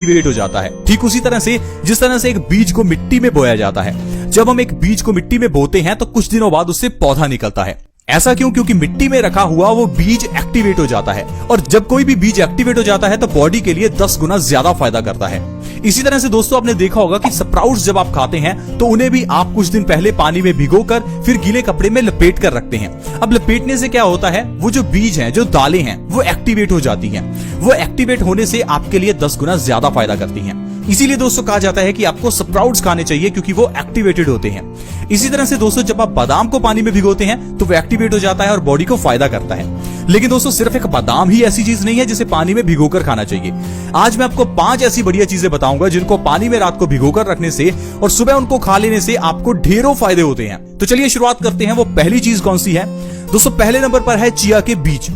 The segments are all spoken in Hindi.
एक्टिवेट हो जाता है। ठीक उसी तरह से जिस तरह से एक बीज को मिट्टी में बोया जाता है, जब हम एक बीज को मिट्टी में बोते हैं तो कुछ दिनों बाद उससे पौधा निकलता है। ऐसा क्यों? क्योंकि मिट्टी में रखा हुआ वो बीज एक्टिवेट हो जाता है, और जब कोई भी बीज एक्टिवेट हो जाता है तो बॉडी के लिए 10 गुना ज्यादा फायदा करता है। इसी तरह से दोस्तों आपने देखा होगा कि स्प्राउट्स जब आप खाते हैं तो उन्हें भी आप कुछ दिन पहले पानी में भिगोकर फिर गीले कपड़े में लपेट कर रखते हैं। अब लपेटने से क्या होता है, वो जो बीज हैं, जो दालें हैं, वो एक्टिवेट हो जाती हैं। वो एक्टिवेट होने से आपके लिए 10 गुना ज्यादा फायदा करती हैं। इसीलिए दोस्तों कहा जाता है कि आपको स्प्राउट्स खाने चाहिए, क्योंकि वो एक्टिवेटेड होते हैं। इसी तरह से दोस्तों जब आप बादाम को पानी में भिगोते हैं तो वो एक्टिवेट हो जाता है और बॉडी को फायदा करता है। लेकिन दोस्तों सिर्फ एक बादाम ही ऐसी चीज नहीं है जिसे पानी में भिगोकर खाना चाहिए। आज मैं आपको 5 ऐसी बढ़िया चीजें बताऊंगा जिनको पानी में रात को भिगोकर रखने से और सुबह उनको खा लेने से आपको ढेरों फायदे होते हैं। तो चलिए शुरुआत करते हैं। वो पहली चीज कौन सी है दोस्तों? पहले नंबर पर है चिया के बीज।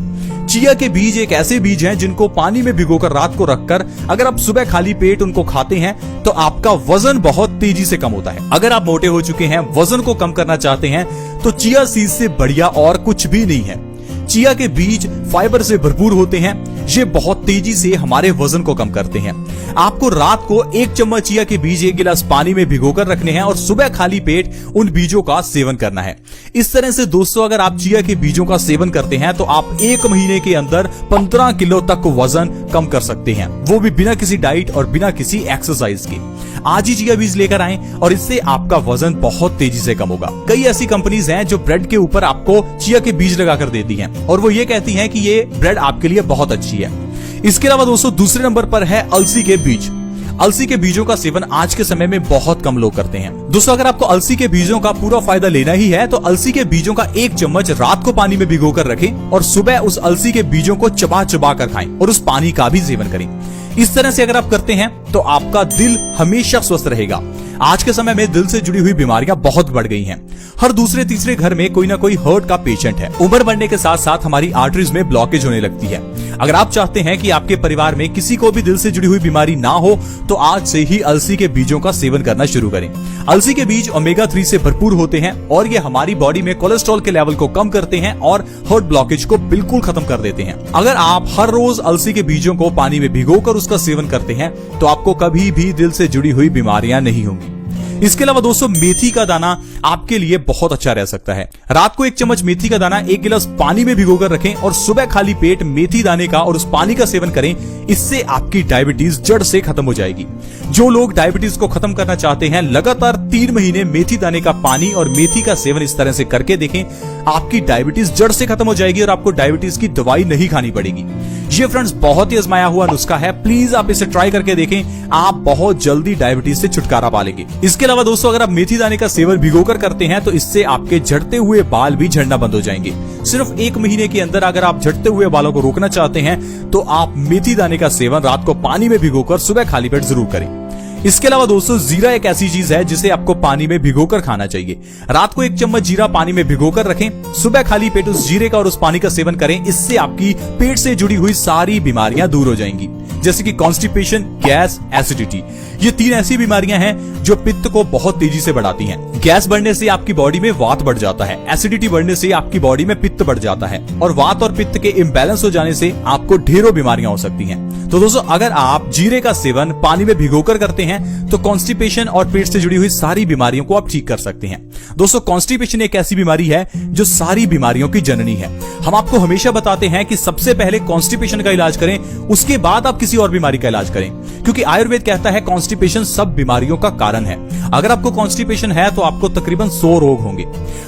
चिया के बीज एक ऐसे बीज हैं जिनको पानी में भिगोकर रात को रखकर अगर आप सुबह खाली पेट उनको खाते हैं तो आपका वजन बहुत तेजी से कम होता है। अगर आप मोटे हो चुके हैं, वजन को कम करना चाहते हैं, तो चिया सीड से बढ़िया और कुछ भी नहीं है। चिया के बीज फाइबर से भरपूर होते हैं, ये बहुत तेजी से हमारे वजन को कम करते हैं। आपको रात को 1 चम्मच चिया के बीज 1 गिलास पानी में भिगोकर रखने हैं और सुबह खाली पेट उन बीजों का सेवन करना है। इस तरह से दोस्तों अगर आप चिया के बीजों का सेवन करते हैं तो आप 1 महीने के अंदर 15 किलो तक वजन कम कर सकते हैं, वो भी बिना किसी डाइट और बिना किसी एक्सरसाइज के। आज ही चिया बीज लेकर आएं और इससे आपका वजन बहुत तेजी से कम होगा। कई ऐसी कंपनीज हैं जो ब्रेड के ऊपर आपको चिया के बीज लगाकर देती हैं और वो ये कहती हैं कि ये ब्रेड आपके लिए बहुत अच्छी है। इसके अलावा दोस्तों दूसरे नंबर पर है अलसी के बीज। अलसी के बीजों का सेवन आज के समय में बहुत कम लोग करते हैं। दोस्तों अगर आपको अलसी के बीजों का पूरा फायदा लेना ही है तो अलसी के बीजों का 1 चम्मच रात को पानी में भिगोकर रखें और सुबह उस अलसी के बीजों को चबा चबा कर खाएं और उस पानी का भी सेवन करें। इस तरह से अगर आप करते हैं तो आपका दिल हमेशा स्वस्थ रहेगा। आज के समय में दिल से जुड़ी हुई बीमारियां बहुत बढ़ गई हैं। हर दूसरे तीसरे घर में कोई ना कोई हार्ट का पेशेंट है। उम्र बढ़ने के साथ साथ हमारी आर्टरीज में ब्लॉकेज होने लगती है। अगर आप चाहते हैं कि आपके परिवार में किसी को भी दिल से जुड़ी हुई बीमारी ना हो तो आज से ही अलसी के बीजों का सेवन करना शुरू करें। अलसी के बीज ओमेगा 3 से भरपूर होते हैं और ये हमारी बॉडी में कोलेस्ट्रॉल के लेवल को कम करते हैं और हार्ट ब्लॉकेज को बिल्कुल खत्म कर देते हैं। अगर आप हर रोज अलसी के बीजों को पानी में भिगोकर उसका सेवन करते हैं तो आपको कभी भी दिल से जुड़ी हुई बीमारियां नहीं होंगी। इसके अलावा दोस्तों मेथी का दाना आपके लिए बहुत अच्छा रह सकता है। रात को 1 चम्मच मेथी का दाना 1 गिलास पानी में भिगोकर रखें और सुबह खाली पेट मेथी दाने का और उस पानी का सेवन करें। इससे आपकी डायबिटीज जड़ से खत्म हो जाएगी। जो लोग डायबिटीज को खत्म करना चाहते हैं, लगातार 3 महीने मेथी दाने का पानी और मेथी का सेवन इस तरह से करके देखें, आपकी डायबिटीज जड़ से खत्म हो जाएगी और आपको डायबिटीज की दवाई नहीं खानी पड़ेगी। ये फ्रेंड्स बहुत ही आजमाया हुआ नुस्खा है, प्लीज आप इसे ट्राई करके देखें, आप बहुत जल्दी डायबिटीज से छुटकारा पा लेंगे। इसके अलावा दोस्तों अगर आप मेथी दाने का सेवन भिगोकर करते हैं तो इससे आपके झड़ते हुए बाल भी झड़ना बंद हो जाएंगे। सिर्फ 1 महीने के अंदर अगर आप झड़ते हुए बालों को रोकना चाहते हैं तो आप मेथी दाने का सेवन रात को पानी में भिगोकर सुबह खाली पेट जरूर करें। इसके अलावा दोस्तों जीरा एक ऐसी चीज है जिसे आपको पानी में भिगोकर खाना चाहिए। रात को 1 चम्मच जीरा पानी में भिगोकर रखें, सुबह खाली पेट उस जीरे का और उस पानी का सेवन करें। इससे आपकी पेट से जुड़ी हुई सारी बीमारियां दूर हो जाएंगी, जैसे कि कॉन्स्टिपेशन, गैस, एसिडिटी। ये 3 ऐसी बीमारियां हैं जो पित्त को बहुत तेजी से बढ़ाती हैं। गैस बढ़ने से आपकी बॉडी में वात बढ़ जाता है, एसिडिटी बढ़ने से आपकी बॉडी में पित्त बढ़ जाता है और वात और पित्त के इम्बैलेंस हो जाने से आपको ढेरों बीमारियां हो सकती हैं। तो दोस्तों अगर आप जीरे का सेवन पानी में भिगोकर करते हैं तो कॉन्स्टिपेशन और पेट से जुड़ी हुई सारी बीमारियों को आप ठीक कर सकते हैं। दोस्तों कॉन्स्टिपेशन एक ऐसी बीमारी है जो सारी बीमारियों की जननी है। हम आपको हमेशा बताते हैं कि सबसे पहले कॉन्स्टिपेशन का इलाज करें, उसके बाद आप किसी और बीमारी का इलाज करें, क्योंकि आयुर्वेद कहता है कॉन्स्टिपेशन सब बीमारियों का कारण है। अगर आपको कॉन्स्टिपेशन है तो आपको तकरीबन 100 रोग होंगे।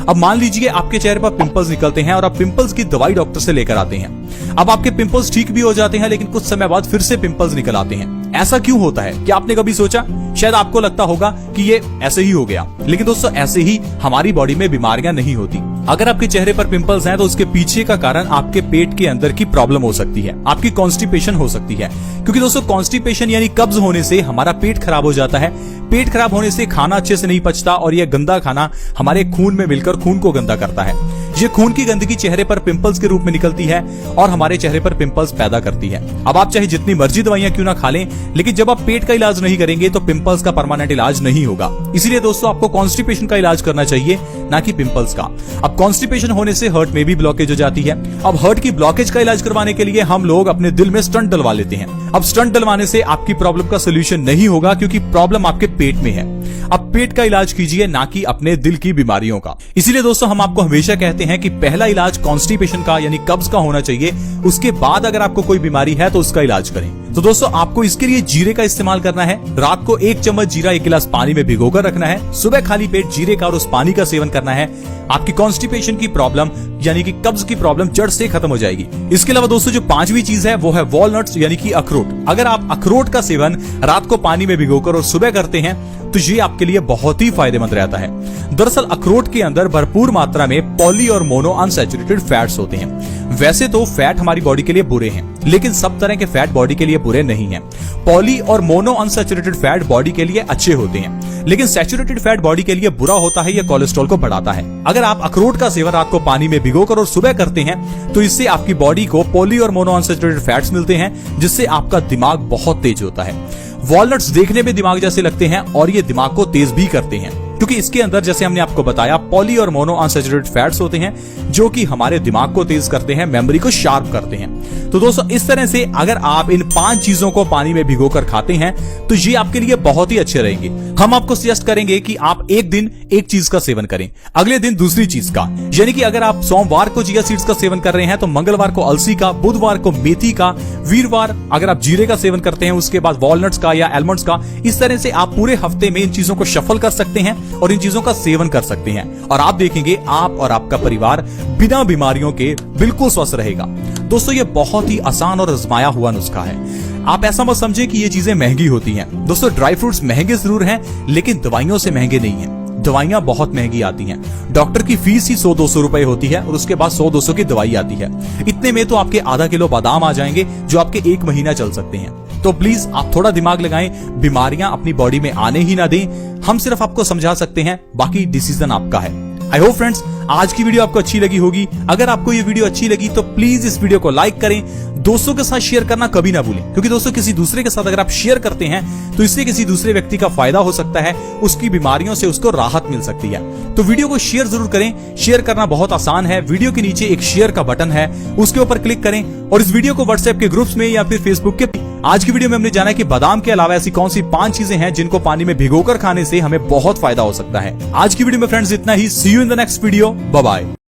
अब मान लीजिए आपके चेहरे पर पिंपल्स निकलते हैं और आप पिंपल्स की दवाई डॉक्टर से लेकर आते हैं। अब आपके पिंपल्स ठीक भी हो जाते हैं लेकिन कुछ समय बाद फिर से पिंपल्स निकल आते हैं। ऐसा क्यों होता है? क्या आपने कभी सोचा? शायद आपको लगता होगा कि ये ऐसे ही हो गया, लेकिन दोस्तों ऐसे ही हमारी बॉडी में बीमारियां नहीं होती। अगर आपके चेहरे पर पिंपल्स हैं तो उसके पीछे का कारण आपके पेट के अंदर की प्रॉब्लम हो सकती है, आपकी कॉन्स्टिपेशन हो सकती है। क्योंकि दोस्तों कॉन्स्टिपेशन यानी कब्ज होने से हमारा पेट खराब हो जाता है। पेट खराब होने से खाना अच्छे से नहीं पचता और यह गंदा खाना हमारे खून में मिलकर खून को गंदा करता है। ये खून की गंदगी चेहरे पर पिंपल्स के रूप में निकलती है और हमारे चेहरे पर पिंपल्स पैदा करती है। अब आप चाहे जितनी मर्जी दवाइयां क्यों ना खा लें, लेकिन जब आप पेट का इलाज नहीं करेंगे तो पिंपल्स का परमानेंट इलाज नहीं होगा। इसीलिए दोस्तों आपको कॉन्स्टिपेशन का इलाज करना चाहिए, ना कि पिंपल्स का। अब कॉन्स्टिपेशन होने से हार्ट में भी ब्लॉकेज हो जाती है। अब हार्ट की ब्लॉकेज का इलाज करवाने के लिए हम लोग अपने दिल में स्टंट डलवा लेते हैं। अब स्टंट डलवाने से आपकी प्रॉब्लम का सोल्यूशन नहीं होगा, क्योंकि प्रॉब्लम आपके पेट में है। अब पेट का इलाज कीजिए, ना कि अपने दिल की बीमारियों का। इसीलिए दोस्तों हम आपको हमेशा कहते हैं कि पहला इलाज कॉन्स्टिपेशन का यानी कब्ज का होना चाहिए, उसके बाद अगर आपको कोई बीमारी है तो उसका इलाज करें। तो दोस्तों आपको इसके लिए जीरे का इस्तेमाल करना है। रात को 1 चम्मच जीरा 1 गिलास पानी में भिगोकर रखना है। सुबह खाली पेट जीरे का और उस पानी का सेवन करना है। आपकी कॉन्स्टिपेशन की प्रॉब्लम यानी कि कब्ज की प्रॉब्लम जड़ से खत्म हो जाएगी। इसके अलावा दोस्तों जो 5वीं चीज है वो है वॉलनट्स यानी कि अखरोट। अगर आप अखरोट का सेवन रात को पानी में भिगोकर और सुबह करते हैं तो ये आपके लिए बहुत ही फायदेमंद रहता है। दरअसल अखरोट के अंदर भरपूर मात्रा में पॉली और मोनो अनसैचुरेटेड फैट्स होते हैं। वैसे तो फैट हमारी बॉडी के लिए बुरे हैं, लेकिन सब तरह के फैट बॉडी के लिए बुरे नहीं हैं। पॉली और मोनो अनसैचुरेटेड फैट बॉडी के लिए अच्छे होते हैं, लेकिन सैचुरेटेड फैट बॉडी के लिए बुरा होता है, यह कोलेस्ट्रॉल को बढ़ाता है। अगर आप अखरोट का सेवन रात को पानी में भिगोकर और सुबह करते हैं तो इससे आपकी बॉडी को पॉली और मोनो अनसैचुरेटेड फैट्स मिलते हैं, जिससे आपका दिमाग बहुत तेज होता है। वॉलनट्स देखने में दिमाग जैसे लगते हैं और ये दिमाग को तेज भी करते हैं, क्योंकि इसके अंदर जैसे हमने आपको बताया पॉली और मोनो अनसैचुरेटेड फैट्स होते हैं, जो कि हमारे दिमाग को तेज करते हैं, मेमोरी को शार्प करते हैं। तो दोस्तों इस तरह से अगर आप इन 5 चीजों को पानी में भिगोकर खाते हैं तो ये आपके लिए बहुत ही अच्छे रहेंगे। हम आपको सजेस्ट करेंगे कि आप एक दिन एक चीज का सेवन करें, अगले दिन दूसरी चीज का। यानी कि अगर आप सोमवार को चिया सीड्स का सेवन कर रहे हैं तो मंगलवार को अलसी का, बुधवार को मेथी का, वीरवार अगर आप जीरे का सेवन करते हैं, उसके बाद वॉलनट्स का या एलमंड्स का। इस तरह से आप पूरे हफ्ते में इन चीजों को शफल कर सकते हैं और इन चीजों का सेवन कर सकते हैं, और आप देखेंगे आप और आपका परिवार बिना बीमारियों के बिल्कुल स्वस्थ रहेगा। दोस्तों ये बहुत ही आसान और आजमाया हुआ नुस्खा है। आप ऐसा मत समझे कि ये चीजें महंगी होती हैं। दोस्तों ड्राई फ्रूट्स महंगे जरूर हैं, लेकिन दवाइयों से महंगे नहीं हैं। दवाइयां बहुत महंगी आती हैं। डॉक्टर की फीस ही 100-200 रुपए होती है और उसके बाद 100-200 की दवाई आती है। इतने में तो आपके आधा किलो बादाम आ जाएंगे, जो आपके 1 महीना चल सकते हैं। तो प्लीज आप थोड़ा दिमाग लगाएं, बीमारियां अपनी बॉडी में आने ही ना दें। हम सिर्फ आपको समझा सकते हैं, बाकी डिसीजन आपका है। आई होप फ्रेंड्स आज की वीडियो आपको अच्छी लगी होगी। अगर आपको ये वीडियो अच्छी लगी तो प्लीज इस वीडियो को लाइक करें, दोस्तों के साथ शेयर करना कभी ना भूलें, क्योंकि दोस्तों किसी दूसरे के साथ अगर आप शेयर करते हैं तो इससे किसी दूसरे व्यक्ति का फायदा हो सकता है, उसकी बीमारियों से उसको राहत मिल सकती है। तो वीडियो को शेयर जरूर करें। शेयर करना बहुत आसान है। वीडियो के नीचे एक शेयर का बटन है, उसके ऊपर क्लिक करें और इस वीडियो को व्हाट्सएप के ग्रुप्स में या फिर फेसबुक के। आज की वीडियो में हमने जाना कि बादाम के अलावा ऐसी कौन सी 5 चीजें हैं जिनको पानी में भिगोकर खाने से हमें बहुत फायदा हो सकता है। आज की वीडियो में फ्रेंड्स इतना ही। See you in the next video. Bye bye.